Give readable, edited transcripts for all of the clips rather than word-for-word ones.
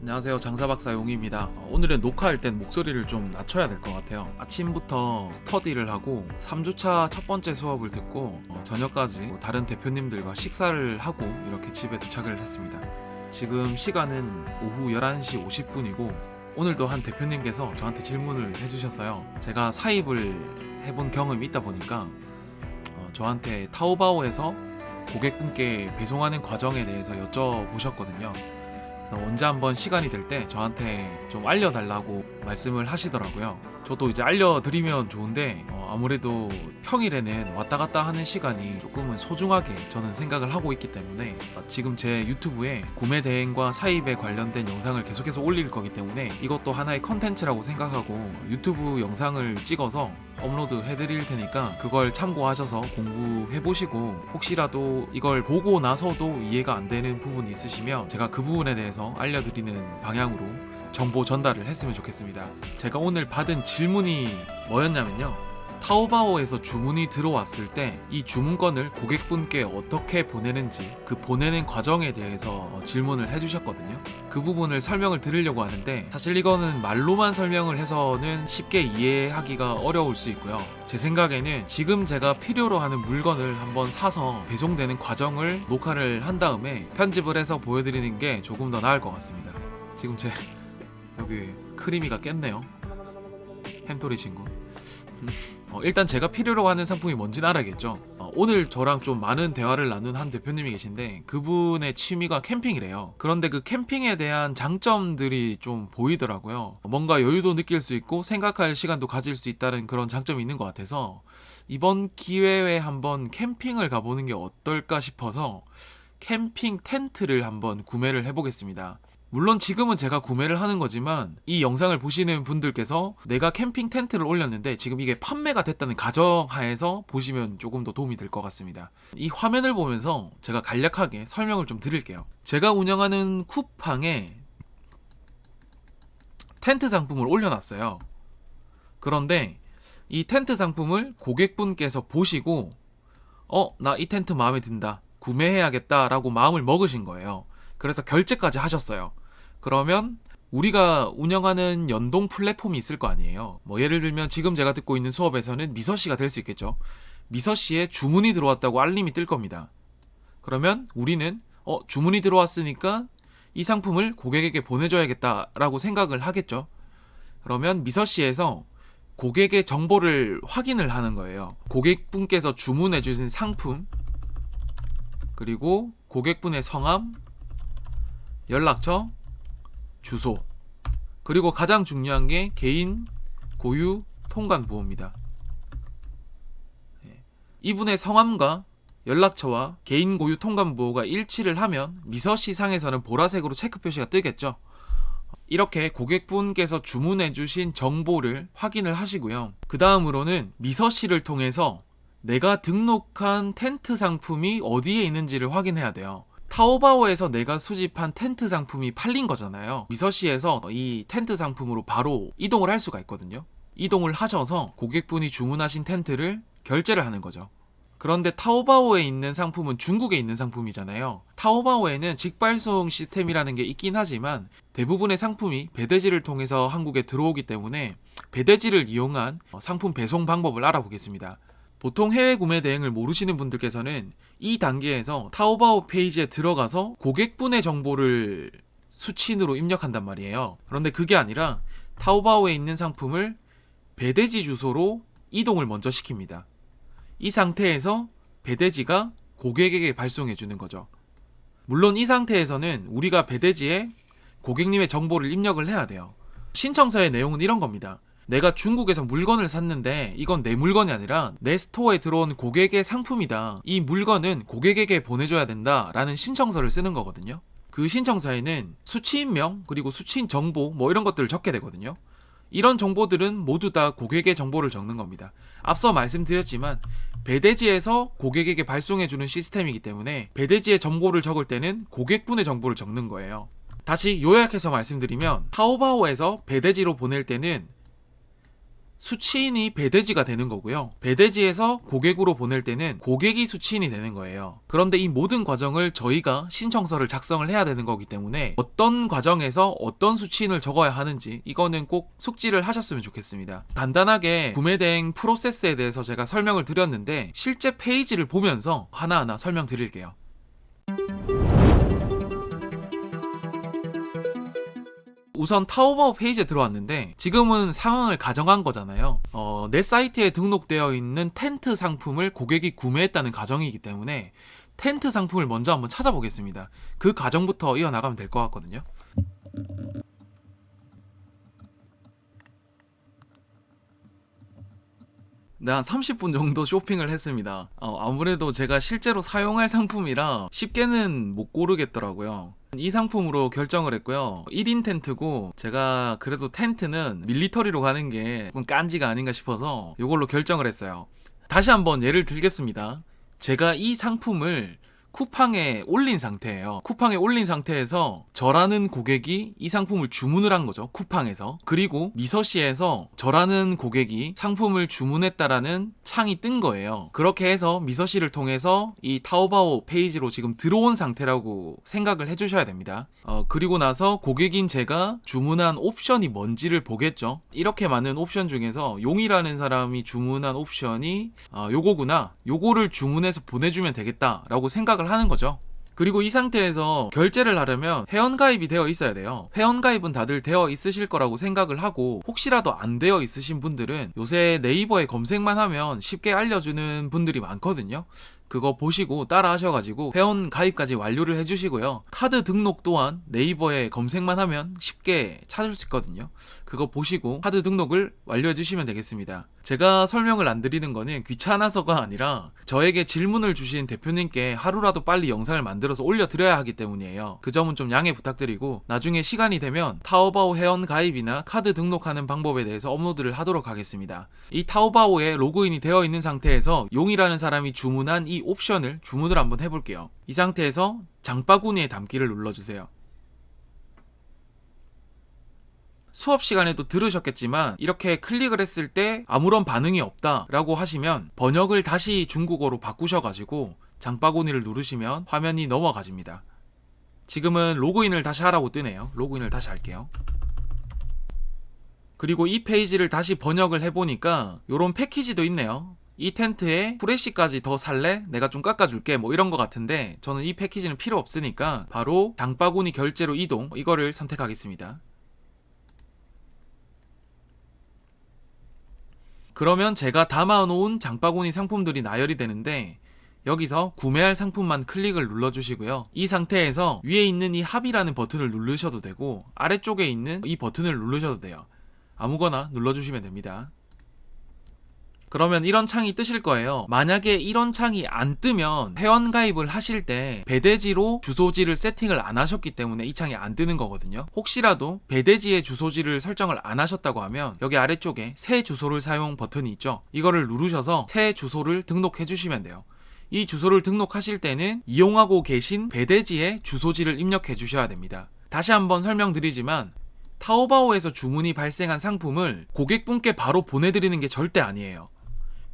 안녕하세요, 장사박사 용입니다. 오늘은 녹화할 땐 목소리를 좀 낮춰야 될 것 같아요. 아침부터 스터디를 하고 3주차 첫 번째 수업을 듣고 저녁까지 다른 대표님들과 식사를 하고 이렇게 집에 도착을 했습니다. 지금 시간은 오후 11시 50분이고 오늘도 한 대표님께서 저한테 질문을 해주셨어요. 제가 사입을 해본 경험이 있다 보니까 저한테 타오바오에서 고객분께 배송하는 과정에 대해서 여쭤보셨거든요. 그래서 언제 한번 시간이 될 때 저한테 좀 알려달라고 말씀을 하시더라고요. 저도 이제 알려드리면 좋은데 아무래도 평일에는 왔다 갔다 하는 시간이 조금은 소중하게 저는 생각을 하고 있기 때문에 지금 제 유튜브에 구매 대행과 사입에 관련된 영상을 계속해서 올릴 거기 때문에 이것도 하나의 컨텐츠라고 생각하고 유튜브 영상을 찍어서 업로드 해드릴 테니까 그걸 참고하셔서 공부해보시고 혹시라도 이걸 보고 나서도 이해가 안 되는 부분이 있으시면 제가 그 부분에 대해서 알려드리는 방향으로 정보 전달을 했으면 좋겠습니다. 제가 오늘 받은 질문이 뭐였냐면요, 타오바오에서 주문이 들어왔을 때 이 주문건을 고객분께 어떻게 보내는지 그 보내는 과정에 대해서 질문을 해주셨거든요. 그 부분을 설명을 드리려고 하는데 사실 이거는 말로만 설명을 해서는 쉽게 이해하기가 어려울 수 있고요. 제 생각에는 지금 제가 필요로 하는 물건을 한번 사서 배송되는 과정을 녹화를 한 다음에 편집을 해서 보여드리는 게 조금 더 나을 것 같습니다. 지금 제 여기 크리미가 깼네요. 햄토리 친구. 일단 제가 필요로 하는 상품이 뭔지는 알아야겠죠. 오늘 저랑 좀 많은 대화를 나눈 한 대표님이 계신데 그분의 취미가 캠핑이래요. 그런데 그 캠핑에 대한 장점들이 좀 보이더라고요. 뭔가 여유도 느낄 수 있고 생각할 시간도 가질 수 있다는 그런 장점이 있는 것 같아서 이번 기회에 한번 캠핑을 가보는 게 어떨까 싶어서 캠핑 텐트를 한번 구매를 해보겠습니다. 물론 지금은 제가 구매를 하는 거지만 이 영상을 보시는 분들께서 내가 캠핑 텐트를 올렸는데 지금 이게 판매가 됐다는 가정하에서 보시면 조금 더 도움이 될 것 같습니다. 이 화면을 보면서 제가 간략하게 설명을 좀 드릴게요. 제가 운영하는 쿠팡에 텐트 상품을 올려놨어요. 그런데 이 텐트 상품을 고객분께서 보시고 나 이 텐트 마음에 든다, 구매해야겠다 라고 마음을 먹으신 거예요. 그래서 결제까지 하셨어요. 그러면 우리가 운영하는 연동 플랫폼이 있을 거 아니에요. 예를 들면 지금 제가 듣고 있는 수업에서는 미서씨가 될 수 있겠죠. 미서씨에 주문이 들어왔다고 알림이 뜰 겁니다. 그러면 우리는 주문이 들어왔으니까 이 상품을 고객에게 보내줘야겠다라고 생각을 하겠죠. 그러면 미서씨에서 고객의 정보를 확인을 하는 거예요. 고객분께서 주문해 주신 상품, 그리고 고객분의 성함, 연락처, 주소, 그리고 가장 중요한 게 개인 고유 통관 부호입니다. 이분의 성함과 연락처와 개인 고유 통관 부호가 일치를 하면 미서씨 상에서는 보라색으로 체크 표시가 뜨겠죠. 이렇게 고객분께서 주문해 주신 정보를 확인을 하시고요. 그 다음으로는 미서씨를 통해서 내가 등록한 텐트 상품이 어디에 있는지를 확인해야 돼요. 타오바오에서 내가 수집한 텐트 상품이 팔린 거잖아요. 미서씨에서 이 텐트 상품으로 바로 이동을 할 수가 있거든요. 이동을 하셔서 고객분이 주문하신 텐트를 결제를 하는 거죠. 그런데 타오바오에 있는 상품은 중국에 있는 상품이잖아요. 타오바오에는 직발송 시스템이라는 게 있긴 하지만 대부분의 상품이 배대지를 통해서 한국에 들어오기 때문에 배대지를 이용한 상품 배송 방법을 알아보겠습니다. 보통 해외 구매 대행을 모르시는 분들께서는 이 단계에서 타오바오 페이지에 들어가서 고객분의 정보를 수친으로 입력한단 말이에요. 그런데 그게 아니라 타오바오에 있는 상품을 배대지 주소로 이동을 먼저 시킵니다. 이 상태에서 배대지가 고객에게 발송해 주는 거죠. 물론 이 상태에서는 우리가 배대지에 고객님의 정보를 입력을 해야 돼요. 신청서의 내용은 이런 겁니다. 내가 중국에서 물건을 샀는데 이건 내 물건이 아니라 내 스토어에 들어온 고객의 상품이다. 이 물건은 고객에게 보내줘야 된다 라는 신청서를 쓰는 거거든요. 그 신청서에는 수취인명 그리고 수취인 정보 이런 것들을 적게 되거든요. 이런 정보들은 모두 다 고객의 정보를 적는 겁니다. 앞서 말씀드렸지만 배대지에서 고객에게 발송해주는 시스템이기 때문에 배대지의 정보를 적을 때는 고객분의 정보를 적는 거예요. 다시 요약해서 말씀드리면 타오바오에서 배대지로 보낼 때는 수취인이 배대지가 되는 거고요. 배대지에서 고객으로 보낼 때는 고객이 수취인이 되는 거예요. 그런데 이 모든 과정을 저희가 신청서를 작성을 해야 되는 거기 때문에 어떤 과정에서 어떤 수취인을 적어야 하는지 이거는 꼭 숙지를 하셨으면 좋겠습니다. 간단하게 구매 대행 프로세스에 대해서 제가 설명을 드렸는데 실제 페이지를 보면서 하나하나 설명드릴게요. 우선 타오바오 페이지에 들어왔는데 지금은 상황을 가정한 거잖아요. 내 사이트에 등록되어 있는 텐트 상품을 고객이 구매했다는 가정이기 때문에 텐트 상품을 먼저 한번 찾아보겠습니다. 그 가정부터 이어나가면 될 것 같거든요. 네, 한 30분 정도 쇼핑을 했습니다. 아무래도 제가 실제로 사용할 상품이라 쉽게는 못 고르겠더라고요. 이 상품으로 결정을 했고요. 1인 텐트고 제가 그래도 텐트는 밀리터리로 가는 게 조금 깐지가 아닌가 싶어서 이걸로 결정을 했어요. 다시 한번 예를 들겠습니다. 제가 이 상품을 쿠팡에 올린 상태예요. 쿠팡에 올린 상태에서 저라는 고객이 이 상품을 주문을 한 거죠. 쿠팡에서. 그리고 미서시에서 저라는 고객이 상품을 주문했다라는 창이 뜬 거예요. 그렇게 해서 미서시를 통해서 이 타오바오 페이지로 지금 들어온 상태라고 생각을 해주셔야 됩니다. 그리고 나서 고객인 제가 주문한 옵션이 뭔지를 보겠죠. 이렇게 많은 옵션 중에서 용이라는 사람이 주문한 옵션이 요거구나. 요거를 주문해서 보내주면 되겠다라고 생각을 하는 거죠. 그리고 이 상태에서 결제를 하려면 회원가입이 되어 있어야 돼요. 회원가입은 다들 되어 있으실 거라고 생각을 하고 혹시라도 안 되어 있으신 분들은 요새 네이버에 검색만 하면 쉽게 알려주는 분들이 많거든요. 그거 보시고 따라 하셔가지고 회원 가입까지 완료를 해주시고요. 카드 등록 또한 네이버에 검색만 하면 쉽게 찾을 수 있거든요. 그거 보시고 카드 등록을 완료해 주시면 되겠습니다. 제가 설명을 안 드리는 거는 귀찮아서가 아니라 저에게 질문을 주신 대표님께 하루라도 빨리 영상을 만들어서 올려드려야 하기 때문이에요. 그 점은 좀 양해 부탁드리고 나중에 시간이 되면 타오바오 회원 가입이나 카드 등록하는 방법에 대해서 업로드를 하도록 하겠습니다. 이 타오바오에 로그인이 되어 있는 상태에서 용이라는 사람이 주문한 이 옵션을 주문을 한번 해볼게요. 이 상태에서 장바구니에 담기를 눌러주세요. 수업 시간에도 들으셨겠지만 이렇게 클릭을 했을 때 아무런 반응이 없다 라고 하시면 번역을 다시 중국어로 바꾸셔가지고 장바구니를 누르시면 화면이 넘어가집니다. 지금은 로그인을 다시 하라고 뜨네요. 로그인을 다시 할게요. 그리고 이 페이지를 다시 번역을 해보니까 이런 패키지도 있네요. 이 텐트에 프레쉬까지 더 살래? 내가 좀 깎아줄게 뭐 이런 거 같은데 저는 이 패키지는 필요 없으니까 바로 장바구니 결제로 이동 이거를 선택하겠습니다. 그러면 제가 담아놓은 장바구니 상품들이 나열이 되는데 여기서 구매할 상품만 클릭을 눌러주시고요. 이 상태에서 위에 있는 이 합의라는 버튼을 누르셔도 되고 아래쪽에 있는 이 버튼을 누르셔도 돼요. 아무거나 눌러주시면 됩니다. 그러면 이런 창이 뜨실 거예요. 만약에 이런 창이 안 뜨면 회원가입을 하실 때 배대지로 주소지를 세팅을 안 하셨기 때문에 이 창이 안 뜨는 거거든요. 혹시라도 배대지의 주소지를 설정을 안 하셨다고 하면 여기 아래쪽에 새 주소를 사용 버튼이 있죠. 이거를 누르셔서 새 주소를 등록해 주시면 돼요. 이 주소를 등록하실 때는 이용하고 계신 배대지의 주소지를 입력해 주셔야 됩니다. 다시 한번 설명드리지만 타오바오에서 주문이 발생한 상품을 고객분께 바로 보내드리는 게 절대 아니에요.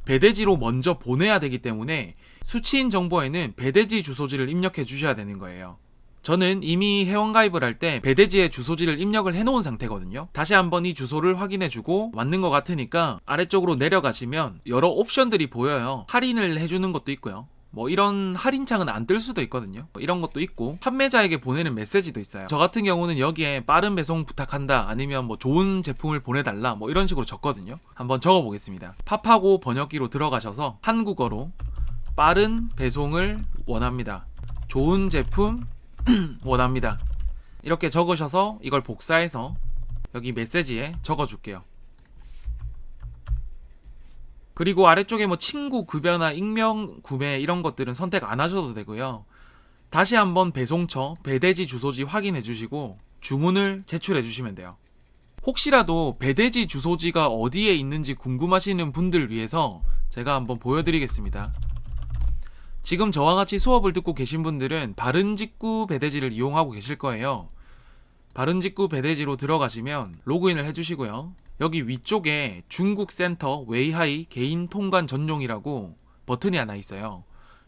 배대지로 먼저 보내야 되기 때문에 수취인 정보에는 배대지 주소지를 입력해 주셔야 되는 거예요. 저는 이미 회원가입을 할 때 배대지의 주소지를 입력을 해놓은 상태거든요. 다시 한번 이 주소를 확인해주고 맞는 것 같으니까 아래쪽으로 내려가시면 여러 옵션들이 보여요. 할인을 해주는 것도 있고요. 뭐 이런 할인창은 안 뜰 수도 있거든요. 이런 것도 있고 판매자에게 보내는 메시지도 있어요. 저 같은 경우는 여기에 빠른 배송 부탁한다 아니면 뭐 좋은 제품을 보내달라 뭐 이런 식으로 적거든요. 한번 적어보겠습니다. 팝하고 번역기로 들어가셔서 한국어로 빠른 배송을 원합니다. 좋은 제품 원합니다. 이렇게 적으셔서 이걸 복사해서 여기 메시지에 적어줄게요. 그리고 아래쪽에 뭐 친구 급여나 익명 구매 이런 것들은 선택 안 하셔도 되고요. 다시 한번 배송처 배대지 주소지 확인해 주시고 주문을 제출해 주시면 돼요. 혹시라도 배대지 주소지가 어디에 있는지 궁금하시는 분들 위해서 제가 한번 보여드리겠습니다. 지금 저와 같이 수업을 듣고 계신 분들은 바른직구 배대지를 이용하고 계실 거예요. 바른직구 배대지로 들어가시면 로그인을 해주시고요. 여기 위쪽에 중국 센터 웨이하이 개인 통관 전용이라고 버튼이 하나 있어요.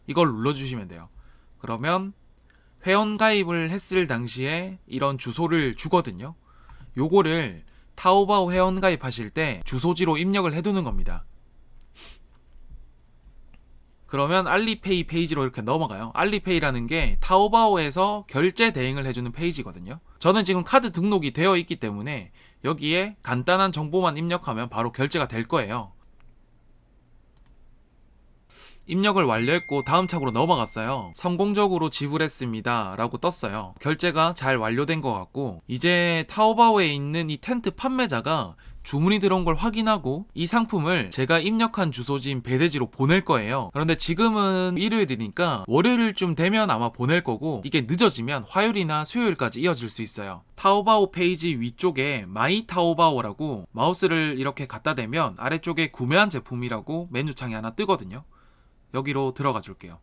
이걸 눌러주시면 돼요. 그러면 회원 가입을 했을 당시에 이런 주소를 주거든요. 요거를 타오바오 회원 가입하실 때 주소지로 입력을 해두는 겁니다. 그러면 알리페이 페이지로 이렇게 넘어가요. 알리페이라는 게 타오바오에서 결제 대행을 해주는 페이지거든요. 저는 지금 카드 등록이 되어 있기 때문에 여기에 간단한 정보만 입력하면 바로 결제가 될 거예요. 입력을 완료했고 다음 창으로 넘어갔어요. 성공적으로 지불했습니다 라고 떴어요. 결제가 잘 완료된 것 같고, 이제 타오바오에 있는 이 텐트 판매자가 주문이 들어온 걸 확인하고 이 상품을 제가 입력한 주소지인 배대지로 보낼 거예요. 그런데 지금은 일요일이니까 월요일쯤 되면 아마 보낼 거고, 이게 늦어지면 화요일이나 수요일까지 이어질 수 있어요. 타오바오 페이지 위쪽에 마이 타오바오라고 마우스를 이렇게 갖다 대면 아래쪽에 구매한 제품이라고 메뉴창이 하나 뜨거든요. 여기로 들어가 줄게요.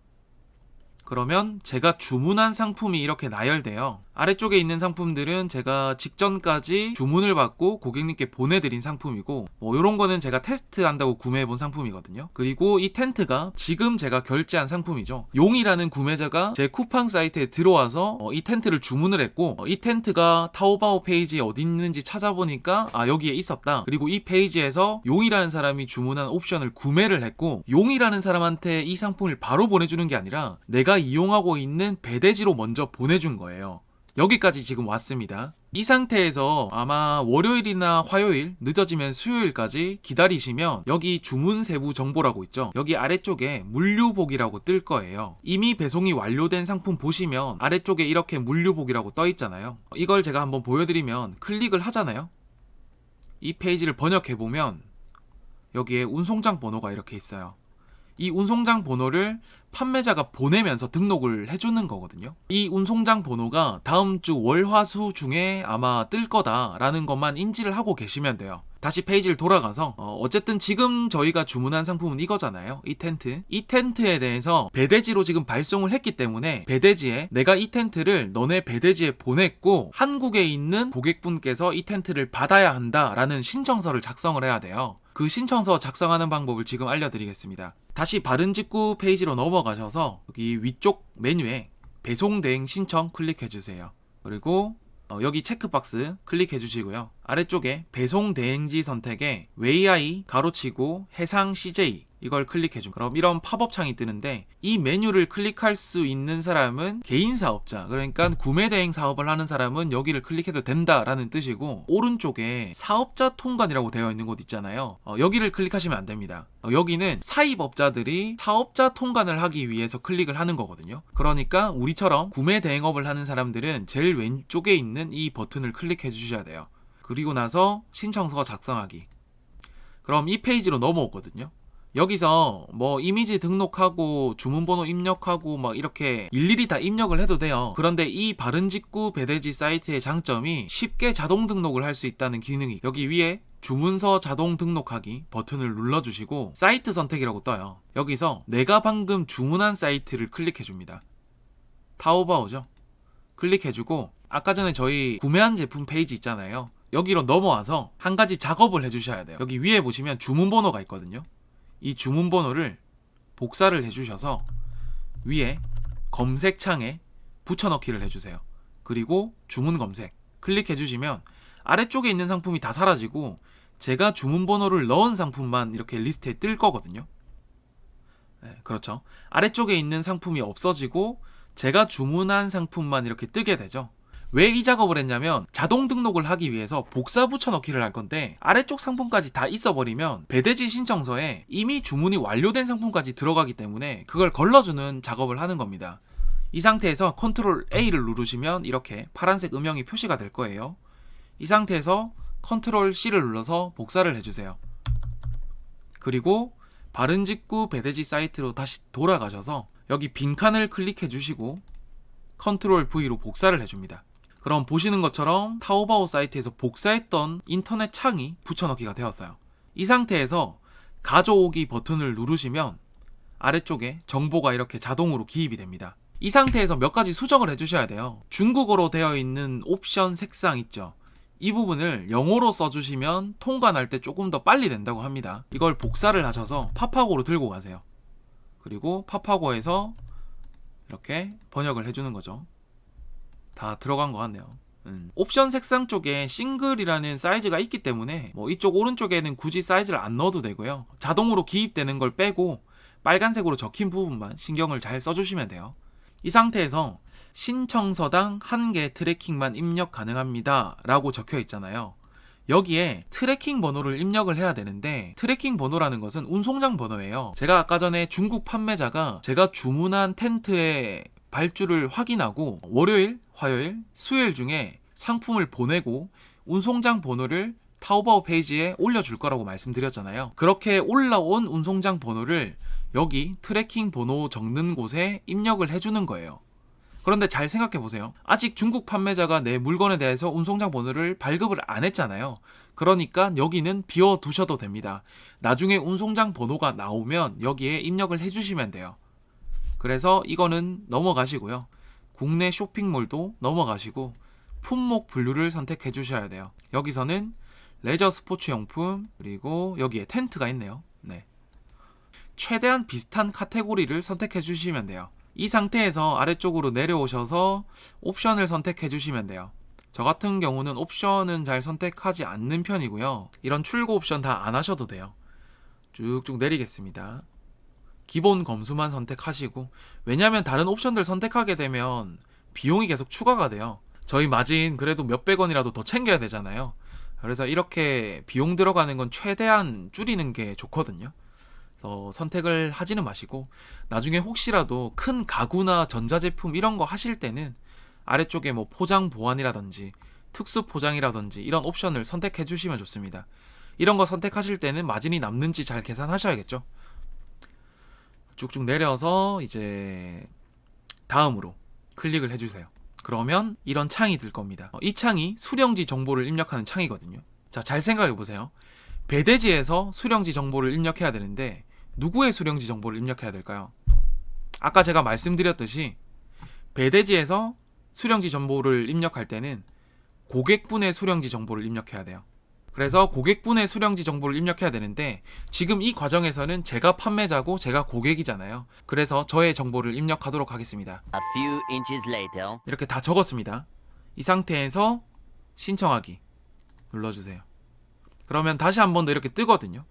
그러면 제가 주문한 상품이 이렇게 나열돼요. 아래쪽에 있는 상품들은 제가 직전까지 주문을 받고 고객님께 보내드린 상품이고, 뭐 이런 거는 제가 테스트한다고 구매해본 상품이거든요. 그리고 이 텐트가 지금 제가 결제한 상품이죠. 용이라는 구매자가 제 쿠팡 사이트에 들어와서 이 텐트를 주문을 했고, 이 텐트가 타오바오 페이지에 어디 있는지 찾아보니까 여기에 있었다. 그리고 이 페이지에서 용이라는 사람이 주문한 옵션을 구매를 했고, 용이라는 사람한테 이 상품을 바로 보내주는 게 아니라 내가 이용하고 있는 배대지로 먼저 보내준 거예요. 여기까지 지금 왔습니다. 이 상태에서 아마 월요일이나 화요일, 늦어지면 수요일까지 기다리시면 여기 주문 세부 정보라고 있죠. 여기 아래쪽에 물류복이라고 뜰 거예요. 이미 배송이 완료된 상품 보시면 아래쪽에 이렇게 물류복이라고 떠 있잖아요. 이걸 제가 한번 보여드리면 클릭을 하잖아요. 이 페이지를 번역해보면 여기에 운송장 번호가 이렇게 있어요. 이 운송장 번호를 판매자가 보내면서 등록을 해주는 거거든요. 이 운송장 번호가 다음 주 월, 화, 수 중에 아마 뜰 거다라는 것만 인지를 하고 계시면 돼요. 다시 페이지를 돌아가서 어쨌든 지금 저희가 주문한 상품은 이거잖아요. 이 텐트. 이 텐트에 대해서 배대지로 지금 발송을 했기 때문에 배대지에 내가 이 텐트를 너네 배대지에 보냈고 한국에 있는 고객분께서 이 텐트를 받아야 한다라는 신청서를 작성을 해야 돼요. 그 신청서 작성하는 방법을 지금 알려드리겠습니다. 다시 바른직구 페이지로 넘어가셔서 여기 위쪽 메뉴에 배송 대행 신청 클릭해주세요. 그리고 여기 체크박스 클릭해 주시고요. 아래쪽에 배송 대행지 선택에 웨이아이 가로치고 해상 CJ 이걸 클릭해 준. 그럼 이런 팝업 창이 뜨는데 이 메뉴를 클릭할 수 있는 사람은 개인 사업자, 그러니까 구매 대행 사업을 하는 사람은 여기를 클릭해도 된다라는 뜻이고, 오른쪽에 사업자 통관이라고 되어 있는 곳 있잖아요. 여기를 클릭하시면 안 됩니다. 여기는 사입업자들이 사업자 통관을 하기 위해서 클릭을 하는 거거든요. 그러니까 우리처럼 구매 대행업을 하는 사람들은 제일 왼쪽에 있는 이 버튼을 클릭해 주셔야 돼요. 그리고 나서 신청서 작성하기. 그럼 이 페이지로 넘어오거든요. 여기서 뭐 이미지 등록하고 주문번호 입력하고 막 이렇게 일일이 다 입력을 해도 돼요. 그런데 이 바른직구 배대지 사이트의 장점이 쉽게 자동 등록을 할 수 있다는 기능이, 여기 위에 주문서 자동 등록하기 버튼을 눌러주시고 사이트 선택이라고 떠요. 여기서 내가 방금 주문한 사이트를 클릭해 줍니다. 타오바오죠. 클릭해주고 아까 전에 저희 구매한 제품 페이지 있잖아요. 여기로 넘어와서 한 가지 작업을 해주셔야 돼요. 여기 위에 보시면 주문번호가 있거든요. 이 주문번호를 복사를 해주셔서 위에 검색창에 붙여넣기를 해주세요. 그리고 주문 검색 클릭해주시면 아래쪽에 있는 상품이 다 사라지고 제가 주문번호를 넣은 상품만 이렇게 리스트에 뜰 거거든요. 네, 그렇죠. 아래쪽에 있는 상품이 없어지고 제가 주문한 상품만 이렇게 뜨게 되죠. 왜 이 작업을 했냐면 자동 등록을 하기 위해서 복사 붙여넣기를 할 건데 아래쪽 상품까지 다 있어버리면 배대지 신청서에 이미 주문이 완료된 상품까지 들어가기 때문에 그걸 걸러주는 작업을 하는 겁니다. 이 상태에서 컨트롤 A를 누르시면 이렇게 파란색 음영이 표시가 될 거예요. 이 상태에서 컨트롤 C를 눌러서 복사를 해주세요. 그리고 바른직구 배대지 사이트로 다시 돌아가셔서 여기 빈칸을 클릭해 주시고 컨트롤 V로 복사를 해줍니다. 그럼 보시는 것처럼 타오바오 사이트에서 복사했던 인터넷 창이 붙여넣기가 되었어요. 이 상태에서 가져오기 버튼을 누르시면 아래쪽에 정보가 이렇게 자동으로 기입이 됩니다. 이 상태에서 몇 가지 수정을 해주셔야 돼요. 중국어로 되어 있는 옵션 색상 있죠. 이 부분을 영어로 써주시면 통과 날 때 조금 더 빨리 된다고 합니다. 이걸 복사를 하셔서 파파고로 들고 가세요. 그리고 파파고에서 이렇게 번역을 해주는 거죠. 다 들어간 것 같네요. 옵션 색상 쪽에 싱글이라는 사이즈가 있기 때문에 뭐 이쪽 오른쪽에는 굳이 사이즈를 안 넣어도 되고요. 자동으로 기입되는 걸 빼고 빨간색으로 적힌 부분만 신경을 잘 써주시면 돼요. 이 상태에서 신청서당 1개 트래킹만 입력 가능합니다 라고 적혀 있잖아요. 여기에 트래킹 번호를 입력을 해야 되는데, 트래킹 번호라는 것은 운송장 번호예요. 제가 아까 전에 중국 판매자가 제가 주문한 텐트의 발주를 확인하고 월요일, 화요일, 수요일 중에 상품을 보내고 운송장 번호를 타오바오 페이지에 올려줄 거라고 말씀드렸잖아요. 그렇게 올라온 운송장 번호를 여기 트래킹 번호 적는 곳에 입력을 해주는 거예요. 그런데 잘 생각해 보세요. 아직 중국 판매자가 내 물건에 대해서 운송장 번호를 발급을 안 했잖아요. 그러니까 여기는 비워 두셔도 됩니다. 나중에 운송장 번호가 나오면 여기에 입력을 해주시면 돼요. 그래서 이거는 넘어가시고요. 국내 쇼핑몰도 넘어가시고 품목 분류를 선택해 주셔야 돼요. 여기서는 레저 스포츠 용품, 그리고 여기에 텐트가 있네요. 네. 최대한 비슷한 카테고리를 선택해 주시면 돼요. 이 상태에서 아래쪽으로 내려오셔서 옵션을 선택해 주시면 돼요. 저 같은 경우는 옵션은 잘 선택하지 않는 편이고요. 이런 출고 옵션 다 안 하셔도 돼요. 쭉쭉 내리겠습니다. 기본 검수만 선택하시고, 왜냐하면 다른 옵션들 선택하게 되면 비용이 계속 추가가 돼요. 저희 마진 그래도 몇백 원이라도 더 챙겨야 되잖아요. 그래서 이렇게 비용 들어가는 건 최대한 줄이는 게 좋거든요. 그래서 선택을 하지는 마시고, 나중에 혹시라도 큰 가구나 전자제품 이런 거 하실 때는 아래쪽에 뭐 포장 보안이라든지 특수 포장이라든지 이런 옵션을 선택해 주시면 좋습니다. 이런 거 선택하실 때는 마진이 남는지 잘 계산하셔야겠죠. 쭉쭉 내려서 이제 다음으로 클릭을 해주세요. 그러면 이런 창이 들 겁니다. 이 창이 수령지 정보를 입력하는 창이거든요. 자, 잘 생각해 보세요. 배대지에서 수령지 정보를 입력해야 되는데 누구의 수령지 정보를 입력해야 될까요? 아까 제가 말씀드렸듯이 배대지에서 수령지 정보를 입력할 때는 고객분의 수령지 정보를 입력해야 돼요. 그래서 고객분의 수령지 정보를 입력해야 되는데, 지금 이 과정에서는 제가 판매자고 제가 고객이잖아요. 그래서 저의 정보를 입력하도록 하겠습니다. A few inches later. 이렇게 다 적었습니다. 이 상태에서 신청하기 눌러주세요. 그러면 다시 한 번 더 이렇게 뜨거든요.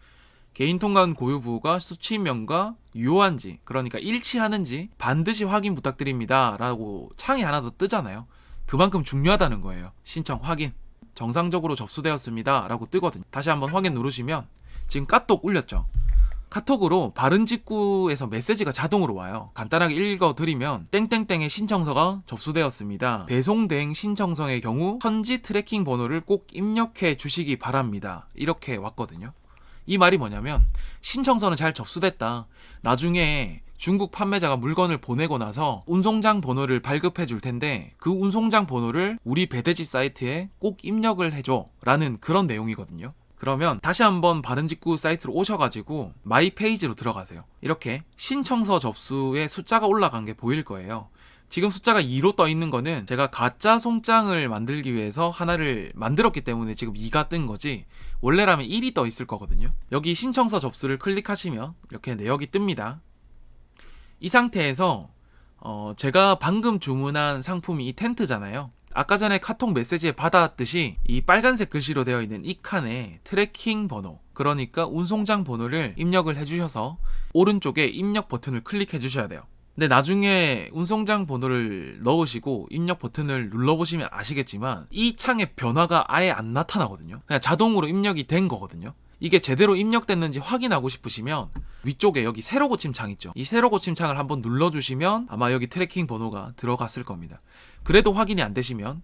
개인통관 고유부호가 수취명과 유효한지, 그러니까 일치하는지 반드시 확인 부탁드립니다 라고 창이 하나 더 뜨잖아요. 그만큼 중요하다는 거예요. 신청 확인, 정상적으로 접수되었습니다 라고 뜨거든요. 다시 한번 확인 누르시면 지금 카톡 울렸죠. 카톡으로 바른 직구에서 메시지가 자동으로 와요. 간단하게 읽어드리면, 땡땡땡의 신청서가 접수되었습니다. 배송대행 신청서의 경우 현지 트래킹 번호를 꼭 입력해 주시기 바랍니다. 이렇게 왔거든요. 이 말이 뭐냐면, 신청서는 잘 접수됐다. 나중에 중국 판매자가 물건을 보내고 나서 운송장 번호를 발급해 줄 텐데 그 운송장 번호를 우리 배대지 사이트에 꼭 입력을 해줘 라는 그런 내용이거든요. 그러면 다시 한번 바른직구 사이트로 오셔가지고 마이 페이지로 들어가세요. 이렇게 신청서 접수에 숫자가 올라간 게 보일 거예요. 지금 숫자가 2로 떠 있는 거는 제가 가짜 송장을 만들기 위해서 하나를 만들었기 때문에 지금 2가 뜬 거지, 원래라면 1이 떠 있을 거거든요. 여기 신청서 접수를 클릭하시면 이렇게 내역이 뜹니다. 이 상태에서 제가 방금 주문한 상품이 이 텐트잖아요. 아까 전에 카톡 메시지에 받았듯이 이 빨간색 글씨로 되어 있는 이 칸에 트래킹 번호, 그러니까 운송장 번호를 입력을 해주셔서 오른쪽에 입력 버튼을 클릭해 주셔야 돼요. 근데 나중에 운송장 번호를 넣으시고 입력 버튼을 눌러보시면 아시겠지만 이 창에 변화가 아예 안 나타나거든요. 그냥 자동으로 입력이 된 거거든요. 이게 제대로 입력됐는지 확인하고 싶으시면 위쪽에 여기 세로 고침 창 있죠. 이 세로 고침 창을 한번 눌러주시면 아마 여기 트래킹 번호가 들어갔을 겁니다. 그래도 확인이 안 되시면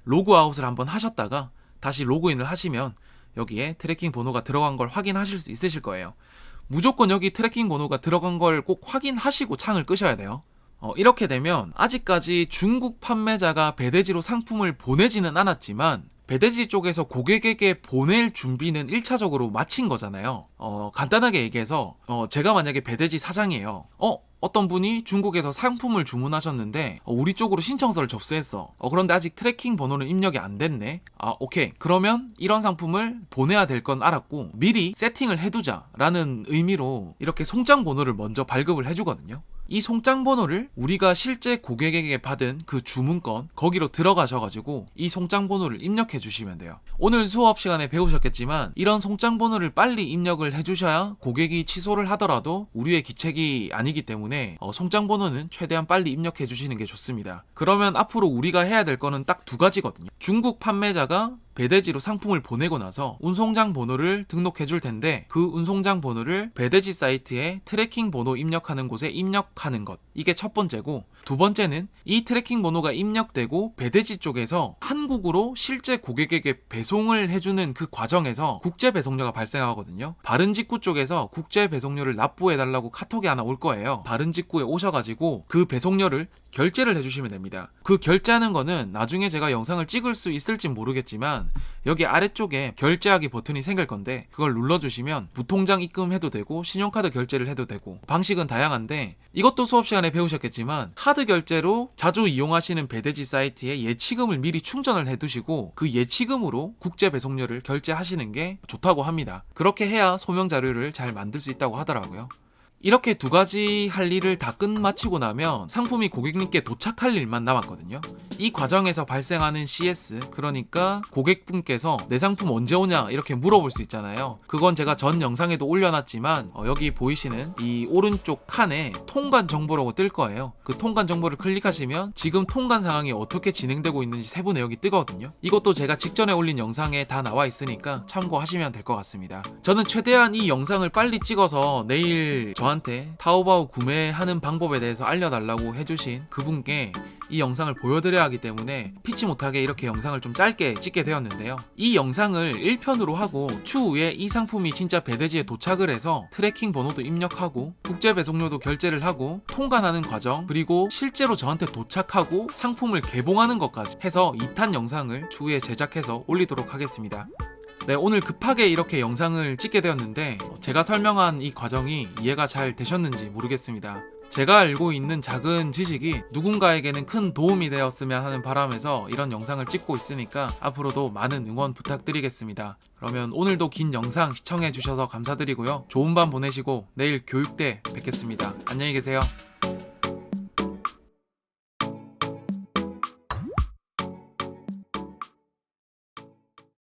로그아웃을 한번 하셨다가 다시 로그인을 하시면 여기에 트래킹 번호가 들어간 걸 확인하실 수 있으실 거예요. 무조건 여기 트래킹 번호가 들어간 걸 꼭 확인하시고 창을 끄셔야 돼요. 이렇게 되면 아직까지 중국 판매자가 배대지로 상품을 보내지는 않았지만 배대지 쪽에서 고객에게 보낼 준비는 1차적으로 마친 거잖아요. 간단하게 얘기해서 제가 만약에 배대지 사장이에요. 어떤 분이 중국에서 상품을 주문하셨는데 우리 쪽으로 신청서를 접수했어. 그런데 아직 트래킹 번호는 입력이 안 됐네. 오케이. 그러면 이런 상품을 보내야 될 건 알았고 미리 세팅을 해두자 라는 의미로 이렇게 송장 번호를 먼저 발급을 해주거든요. 이 송장 번호를 우리가 실제 고객에게 받은 그 주문건 거기로 들어가셔가지고 이 송장 번호를 입력해 주시면 돼요. 오늘 수업 시간에 배우셨겠지만 이런 송장 번호를 빨리 입력을 해주셔야 고객이 취소를 하더라도 우리의 기책이 아니기 때문에 송장 번호는 최대한 빨리 입력해 주시는 게 좋습니다. 그러면 앞으로 우리가 해야 될 거는 딱 두 가지거든요. 중국 판매자가 배대지로 상품을 보내고 나서 운송장 번호를 등록해 줄 텐데 그 운송장 번호를 배대지 사이트에 트래킹 번호 입력하는 곳에 입력하는 것. 이게 첫 번째고, 두 번째는 이 트래킹 번호가 입력되고 배대지 쪽에서 한국으로 실제 고객에게 배송을 해주는 그 과정에서 국제 배송료가 발생하거든요. 바른직구 쪽에서 국제 배송료를 납부해달라고 카톡이 하나 올 거예요. 바른직구에 오셔가지고 그 배송료를 결제를 해주시면 됩니다. 그 결제하는 거는 나중에 제가 영상을 찍을 수 있을지 모르겠지만 여기 아래쪽에 결제하기 버튼이 생길 건데 그걸 눌러주시면 무통장 입금해도 되고 신용카드 결제를 해도 되고 방식은 다양한데, 이것도 수업 시간에 배우셨겠지만 카드 결제로 자주 이용하시는 배대지 사이트에 예치금을 미리 충전을 해두시고 그 예치금으로 국제 배송료를 결제하시는 게 좋다고 합니다. 그렇게 해야 소명 자료를 잘 만들 수 있다고 하더라고요. 이렇게 두 가지 할 일을 다 끝마치고 나면 상품이 고객님께 도착할 일만 남았거든요. 이 과정에서 발생하는 CS, 그러니까 고객분께서 내 상품 언제 오냐 이렇게 물어볼 수 있잖아요. 그건 제가 전 영상에도 올려놨지만 여기 보이시는 이 오른쪽 칸에 통관 정보라고 뜰 거예요. 그 통관 정보를 클릭하시면 지금 통관 상황이 어떻게 진행되고 있는지 세부 내역이 뜨거든요. 이것도 제가 직전에 올린 영상에 다 나와 있으니까 참고하시면 될 것 같습니다. 저는 최대한 이 영상을 빨리 찍어서 내일 저한테 타오바오 구매하는 방법에 대해서 알려달라고 해주신 그분께 이 영상을 보여드려야 하기 때문에 피치 못하게 이렇게 영상을 좀 짧게 찍게 되었는데요. 이 영상을 1편으로 하고 추후에 이 상품이 진짜 배대지에 도착을 해서 트래킹 번호도 입력하고 국제 배송료도 결제를 하고 통관하는 과정, 그리고 실제로 저한테 도착하고 상품을 개봉하는 것까지 해서 2탄 영상을 추후에 제작해서 올리도록 하겠습니다. 네, 오늘 급하게 이렇게 영상을 찍게 되었는데 제가 설명한 이 과정이 이해가 잘 되셨는지 모르겠습니다. 제가 알고 있는 작은 지식이 누군가에게는 큰 도움이 되었으면 하는 바람에서 이런 영상을 찍고 있으니까 앞으로도 많은 응원 부탁드리겠습니다. 그러면 오늘도 긴 영상 시청해 주셔서 감사드리고요. 좋은 밤 보내시고 내일 교육대 뵙겠습니다. 안녕히 계세요.